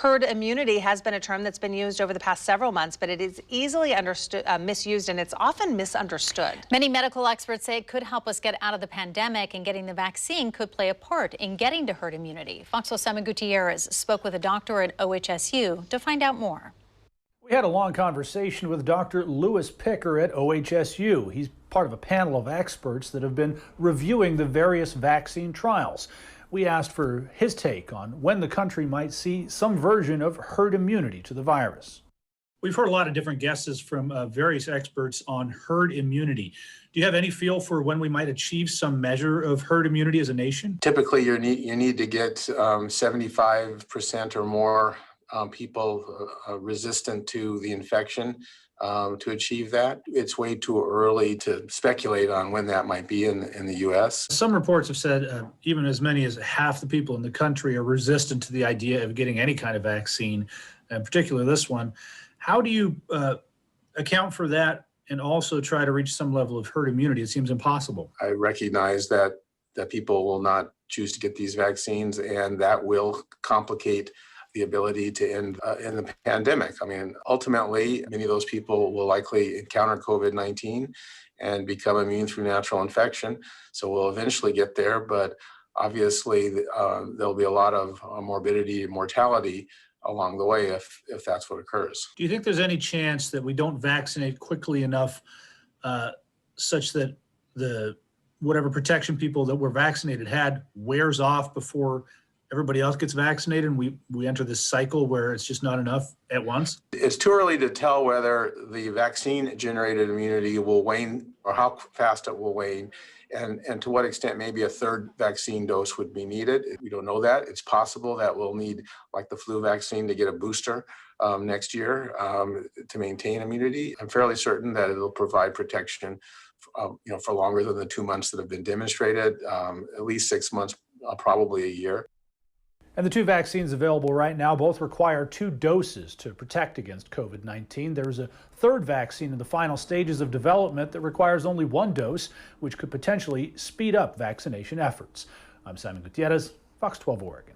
Herd immunity has been a term that's been used over the past several months, but it is easily misused, and it's often misunderstood. Many medical experts say it could help us get out of the pandemic, and getting the vaccine could play a part in getting to herd immunity. Fox 4's Simon Gutierrez spoke with a doctor at OHSU to find out more. We had a long conversation with Dr. Louis Picker at OHSU. He's part of a panel of experts that have been reviewing the various vaccine trials. We asked for his take on when the country might see some version of herd immunity to the virus. We've heard a lot of different guesses from various experts on herd immunity. Do you have any feel for when we might achieve some measure of herd immunity as a nation? Typically, you need to get 75% or more people resistant to the infection to achieve that. It's way too early to speculate on when that might be in the U.S. Some reports have said even as many as half the people in the country are resistant to the idea of getting any kind of vaccine, and particularly this one. How do you account for that and also try to reach some level of herd immunity? It seems impossible. I recognize that people will not choose to get these vaccines, and that will complicate the ability to end in the pandemic. I mean, ultimately, many of those people will likely encounter COVID-19 and become immune through natural infection. So we'll eventually get there, but obviously there'll be a lot of morbidity and mortality along the way if that's what occurs. Do you think there's any chance that we don't vaccinate quickly enough such that whatever protection people that were vaccinated had wears off before everybody else gets vaccinated, and we enter this cycle where it's just not enough at once? It's too early to tell whether the vaccine-generated immunity will wane or how fast it will wane, and to what extent maybe a third vaccine dose would be needed. We don't know that. It's possible that we'll need, like the flu vaccine, to get a booster next year to maintain immunity. I'm fairly certain that it'll provide protection for longer than the 2 months that have been demonstrated, at least 6 months, probably a year. And the two vaccines available right now both require 2 doses to protect against COVID-19. There's a third vaccine in the final stages of development that requires only 1 dose, which could potentially speed up vaccination efforts. I'm Simon Gutierrez, Fox 12 Oregon.